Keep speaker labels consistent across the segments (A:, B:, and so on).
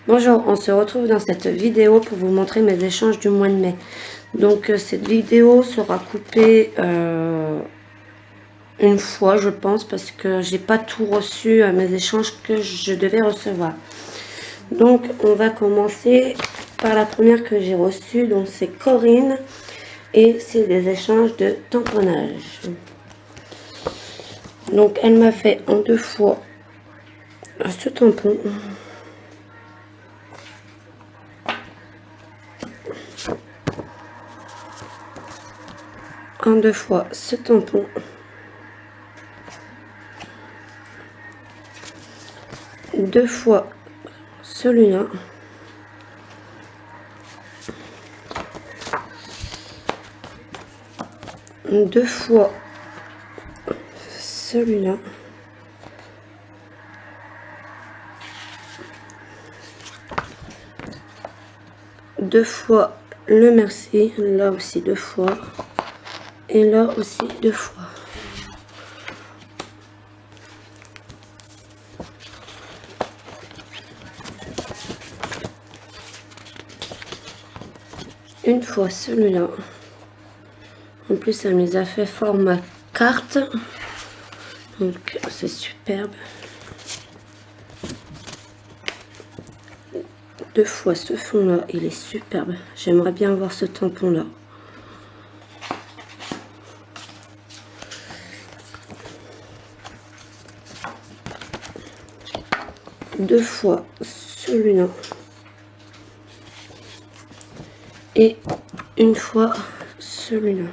A: Bonjour, on se retrouve dans cette vidéo pour vous montrer mes échanges du mois de mai. Donc cette vidéo sera coupée une fois je pense parce que j'ai pas tout reçu mes échanges que je devais recevoir. Donc on va commencer par la première que j'ai reçue, donc c'est Corinne et c'est des échanges de tamponnage. Donc elle m'a fait en 2 fois ce tampon. En 2 fois ce tampon. Deux fois celui-là. Deux fois celui-là. Deux fois le merci, là aussi 2 fois. Et là aussi 2 fois. Une fois celui-là. En plus, elle me les a fait format carte. Donc, c'est superbe. 2 fois ce fond-là, il est superbe. J'aimerais bien avoir ce tampon-là. Deux fois celui-là. Et une fois celui-là.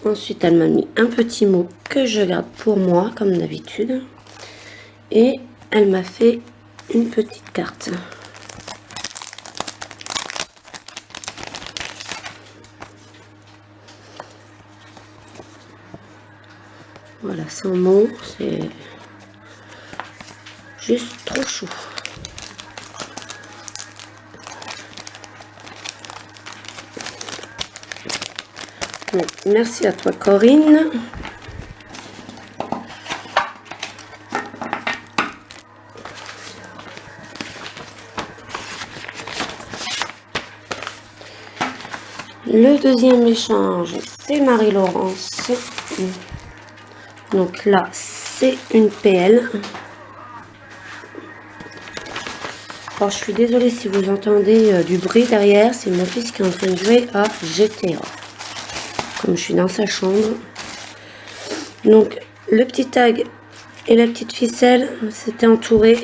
A: Ensuite, elle m'a mis un petit mot que je garde pour moi, comme d'habitude. Et elle m'a fait une petite carte. Voilà, sans mots, c'est juste trop chou. Bon, merci à toi Corinne. Le deuxième échange, c'est Marie-Laurence. Donc là, c'est une PL. Alors, je suis désolée si vous entendez du bruit derrière. C'est mon fils qui est en train de jouer à GTA. Comme je suis dans sa chambre. Donc, le petit tag et la petite ficelle, c'était entouré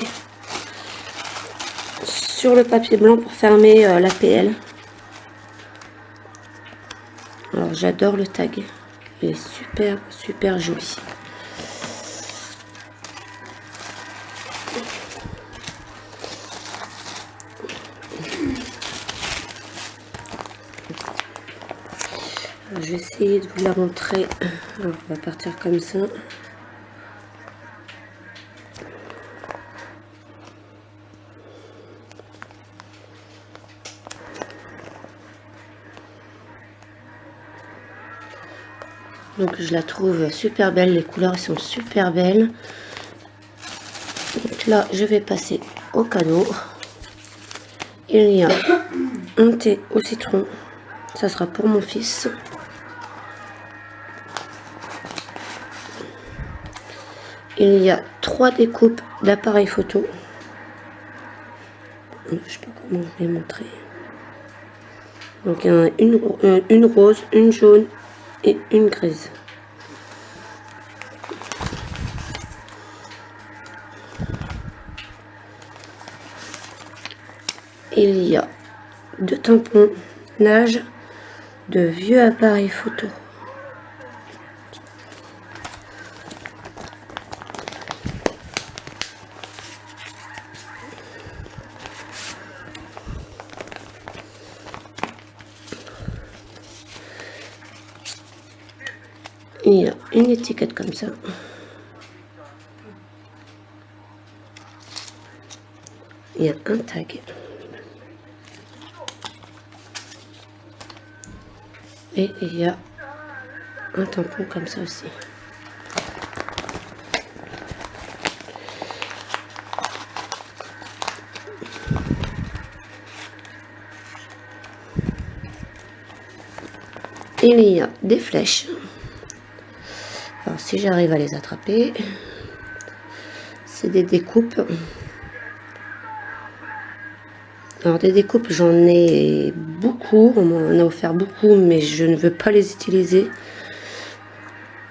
A: sur le papier blanc pour fermer la PL. Alors, j'adore le tag. Il est super, super joli. Alors, je vais essayer de vous la montrer. Alors, on va partir comme ça. Donc je la trouve super belle, les couleurs sont super belles. Donc là je vais passer au cadeau. Il y a un thé au citron, ça sera pour mon fils. Il y a 3 découpes d'appareils photo. Je ne sais pas comment je vais montrer. Donc il y en a une rose, une jaune et une grise. Il y a 2 tampons nage de vieux appareils photo. Il y a une étiquette comme ça. Il y a un tag. Et il y a un tampon comme ça aussi. il y a des flèches. Alors si j'arrive à les attraper, c'est des découpes. Alors des découpes, j'en ai beaucoup, on m'en a offert beaucoup, mais je ne veux pas les utiliser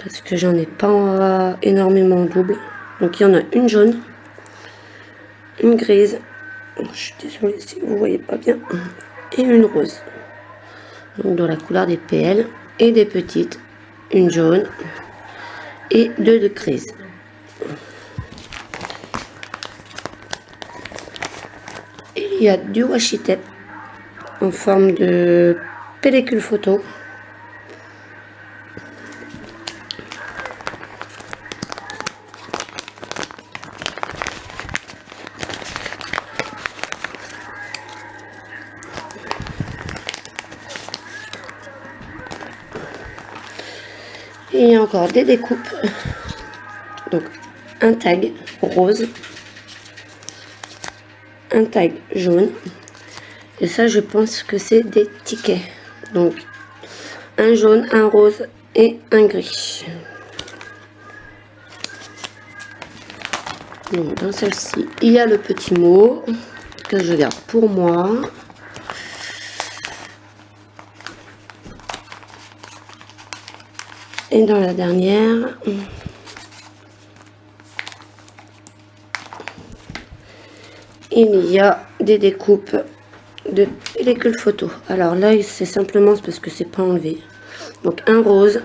A: parce que j'en ai pas énormément en double. Donc il y en a une jaune, une grise, je suis désolée si vous voyez pas bien, et une rose. Donc dans la couleur des PL, et des petites, une jaune et deux de grises. Il y a du washi tape en forme de pellicule photo. Et il y a encore des découpes. Donc un tag rose, un tag jaune. Et ça, je pense que c'est des tickets. Donc, un jaune, un rose et un gris. Donc, dans celle-ci, il y a le petit mot que je garde pour moi. Et dans la dernière, il y a des découpes de pellicule photo. Alors là, c'est simplement parce que c'est pas enlevé. Donc un rose,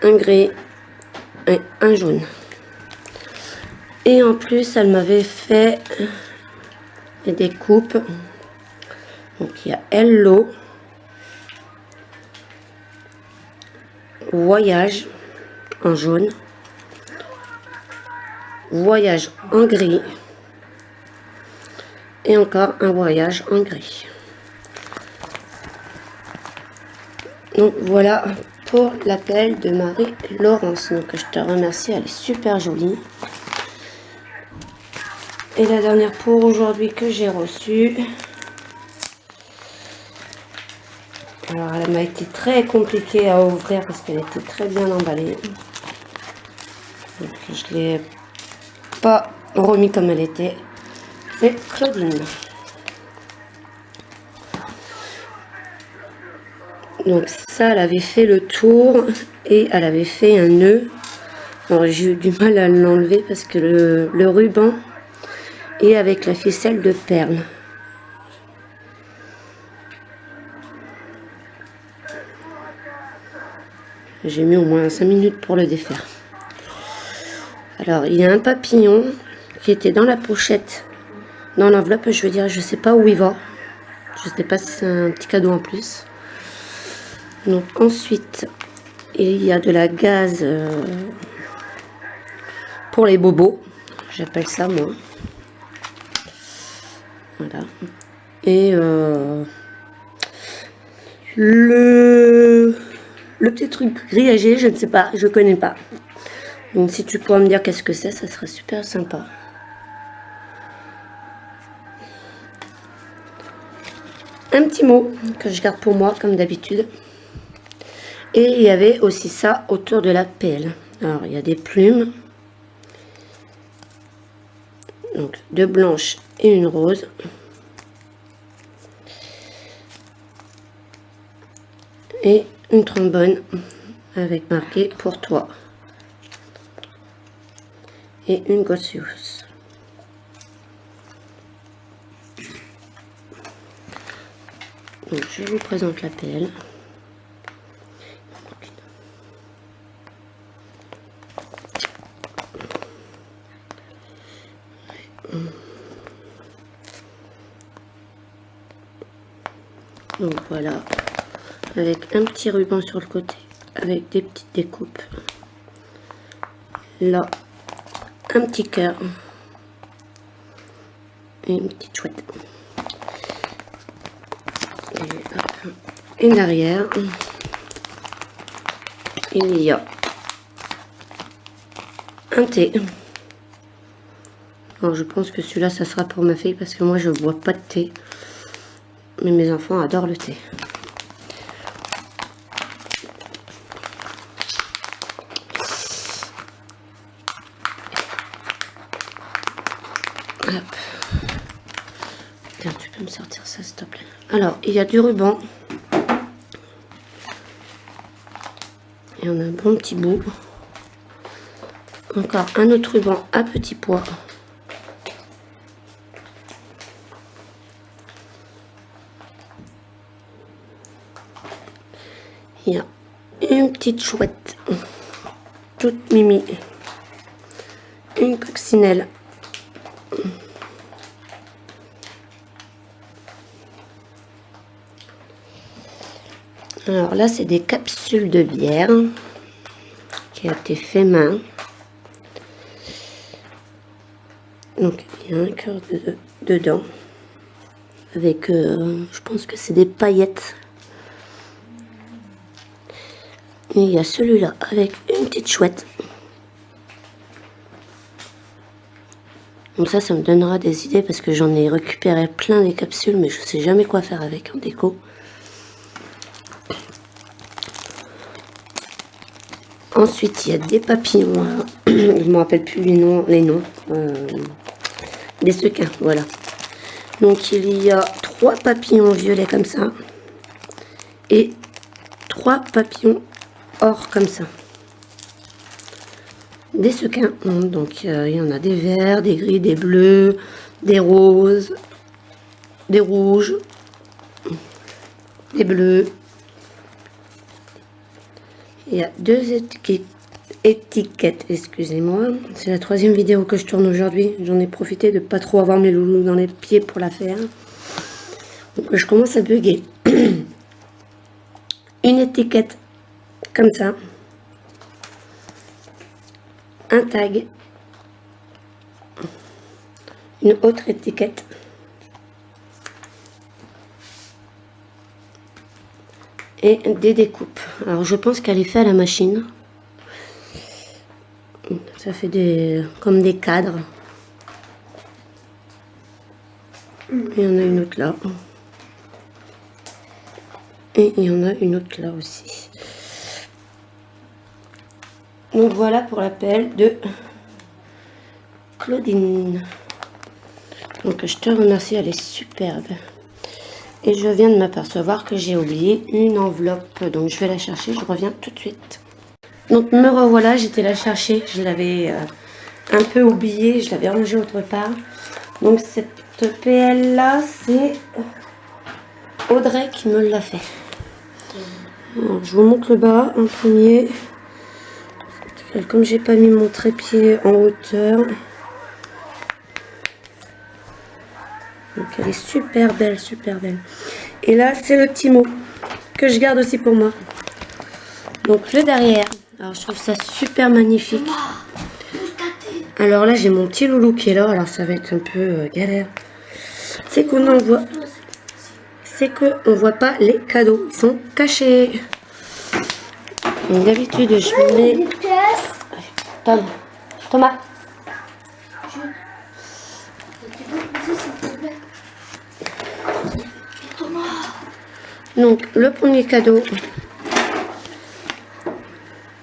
A: un gris et un jaune. Et en plus, elle m'avait fait des découpes. Donc il y a Hello, Voyage en jaune, Voyage en gris. Et encore un voyage en gris. Donc voilà pour l'appel de Marie-Laurence. Donc je te remercie, elle est super jolie. Et la dernière pour aujourd'hui que j'ai reçue. Alors elle m'a été très compliquée à ouvrir parce qu'elle était très bien emballée. Donc je ne l'ai pas remis comme elle était. C'est Claudine. Donc ça, elle avait fait le tour et elle avait fait un nœud. Alors j'ai eu du mal à l'enlever parce que le ruban est avec la ficelle de perles. J'ai mis au moins 5 minutes pour le défaire. Alors il y a un papillon qui était dans la pochette. Dans l'enveloppe, je veux dire, je sais pas où il va. Je sais pas si c'est un petit cadeau en plus. Donc ensuite, il y a de la gaze pour les bobos. J'appelle ça moi. Voilà. Et le petit truc grillagé, je ne sais pas, je connais pas. Donc si tu pourras me dire qu'est-ce que c'est, ça serait super sympa. Un petit mot que je garde pour moi comme d'habitude. Et il y avait aussi ça autour de la pelle. Alors il y a des plumes. Donc deux blanches et une rose. Et une trombone avec marqué pour toi. Et une Gossius. Donc je vous présente la pelle. Donc voilà, avec un petit ruban sur le côté, avec des petites découpes. Là, un petit cœur et une petite chouette. Et derrière, il y a un thé. Alors je pense que celui-là, ça sera pour ma fille parce que moi, je ne bois pas de thé. Mais mes enfants adorent le thé. Hop. Tiens, tu peux me sortir ça, s'il te plaît. Alors, il y a du ruban. Et on a un bon petit bout. Encore un autre ruban à petit pois. Il y a une petite chouette, toute mimi, une coccinelle. Alors là, c'est des capsules de bière qui a été fait main. Donc il y a un cœur dedans avec, je pense que c'est des paillettes. Et il y a celui-là avec une petite chouette. Donc ça me donnera des idées parce que j'en ai récupéré plein des capsules, mais je sais jamais quoi faire avec en déco. Ensuite, il y a des papillons. Je ne me rappelle plus les noms. Des sequins, voilà. Donc il y a 3 papillons violets comme ça. Et 3 papillons or comme ça. Des sequins. Donc il y en a des verts, des gris, des bleus, des roses, des rouges, des bleus. Il y a 2 étiquettes, excusez-moi. C'est la 3e vidéo que je tourne aujourd'hui. J'en ai profité de pas trop avoir mes loulous dans les pieds pour la faire. Donc je commence à bugger. Une étiquette comme ça. Un tag. Une autre étiquette. Et des découpes. Alors je pense qu'elle est faite à la machine. Ça fait comme des cadres. Il y en a une autre là. Et il y en a une autre là aussi. Donc voilà pour l'appel de Claudine. Donc je te remercie, elle est superbe. Et je viens de m'apercevoir que j'ai oublié une enveloppe. Donc je vais la chercher, je reviens tout de suite. Donc me revoilà, j'étais la chercher. Je l'avais un peu oubliée, je l'avais rangée autre part. Donc cette PL là, c'est Audrey qui me l'a fait. Alors, je vous montre le bas en premier. Comme j'ai pas mis mon trépied en hauteur. Donc elle est super belle, super belle. Et là, c'est le petit mot que je garde aussi pour moi. Donc le derrière. Alors je trouve ça super magnifique. Alors là, j'ai mon petit loulou qui est là. Alors ça va être un peu galère. C'est qu'on en voit. C'est qu'on voit pas les cadeaux. Ils sont cachés. Donc d'habitude, je mets... Thomas. Donc le premier cadeau,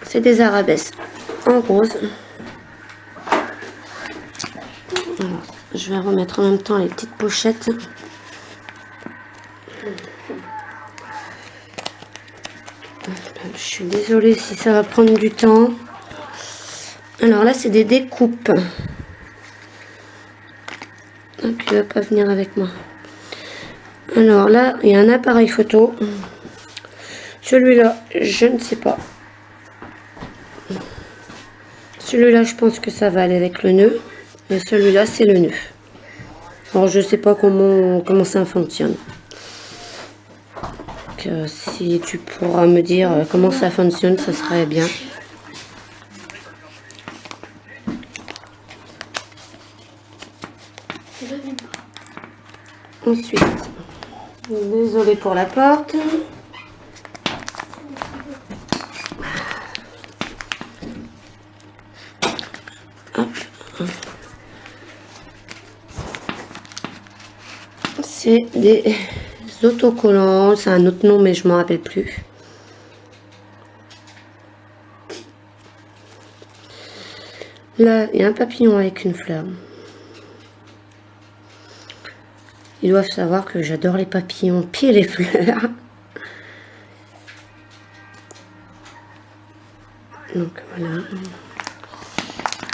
A: c'est des arabesques en rose. Alors, je vais remettre en même temps les petites pochettes. Je suis désolée si ça va prendre du temps. Alors là, c'est des découpes. Donc, il va pas venir avec moi. Alors là, il y a un appareil photo. Celui-là, je ne sais pas. Celui-là, je pense que ça va aller avec le nœud. Et celui-là, c'est le nœud. Alors, je ne sais pas comment ça fonctionne. Donc, si tu pourras me dire comment ça fonctionne, ça serait bien. Ensuite, désolée pour la porte. C'est des autocollants, c'est un autre nom mais je m'en rappelle plus. Là, il y a un papillon avec une fleur. Ils doivent savoir que j'adore les papillons, puis les fleurs. Donc voilà.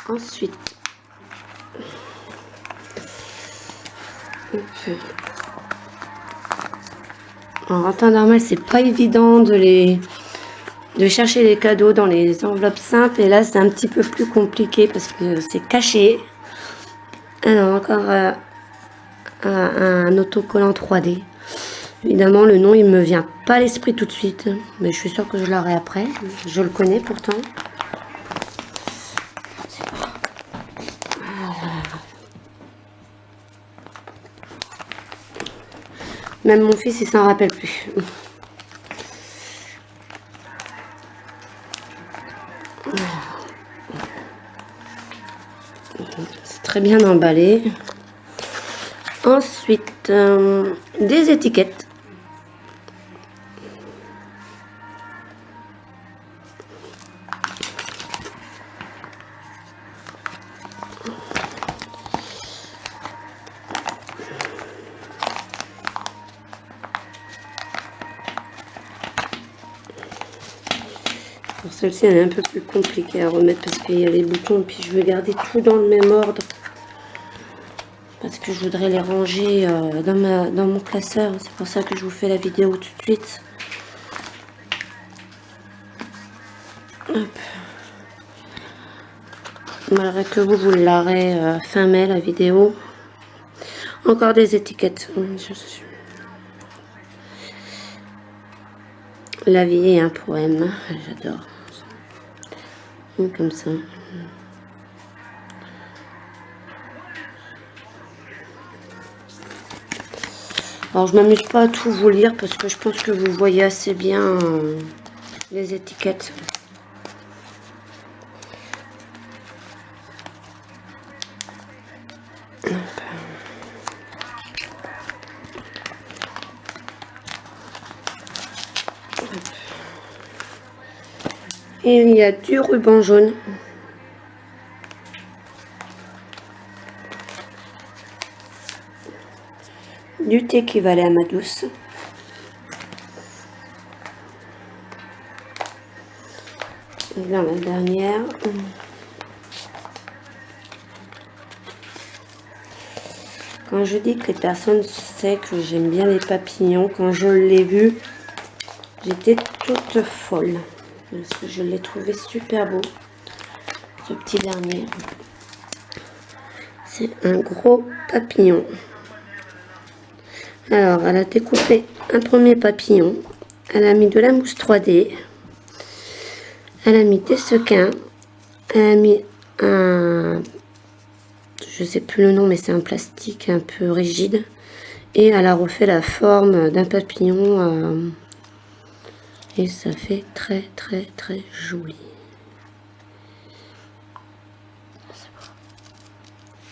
A: Ensuite, en temps normal, c'est pas évident de chercher les cadeaux dans les enveloppes simples. Et là, c'est un petit peu plus compliqué parce que c'est caché. Alors, encore un autocollant 3D. Évidemment, le nom, il me vient pas à l'esprit tout de suite. Mais je suis sûre que je l'aurai après. Je le connais pourtant. Même mon fils, il s'en rappelle plus. C'est très bien emballé. Ensuite, des étiquettes. Pour celle-ci, elle est un peu plus compliquée à remettre parce qu'il y a les boutons. Puis je vais garder tout dans le même ordre. Parce que je voudrais les ranger dans mon classeur. C'est pour ça que je vous fais la vidéo tout de suite. Hop. Malgré que vous l'aurez fin mai la vidéo. Encore des étiquettes. La vie est un poème. J'adore. Comme ça. Alors je m'amuse pas à tout vous lire parce que je pense que vous voyez assez bien les étiquettes. Et il y a du ruban jaune. Du thé qui va aller à ma douce. Et dans la dernière. Quand je dis que les personnes savent que j'aime bien les papillons, quand je l'ai vu, j'étais toute folle. Parce que je l'ai trouvé super beau. Ce petit dernier. C'est un gros papillon. Alors, elle a découpé un premier papillon. Elle a mis de la mousse 3D. Elle a mis des sequins. Elle a mis un... Je sais plus le nom, mais c'est un plastique un peu rigide. Et elle a refait la forme d'un papillon. Et ça fait très, très, très joli.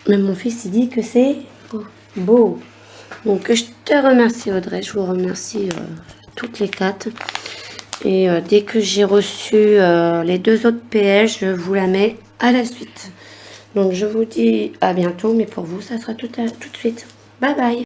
A: Même mon fils, il dit que c'est beau. Donc, je te remercie Audrey, je vous remercie toutes les 4. Et dès que j'ai reçu les 2 autres PL, je vous la mets à la suite. Donc, je vous dis à bientôt, mais pour vous, ça sera tout de suite. Bye bye.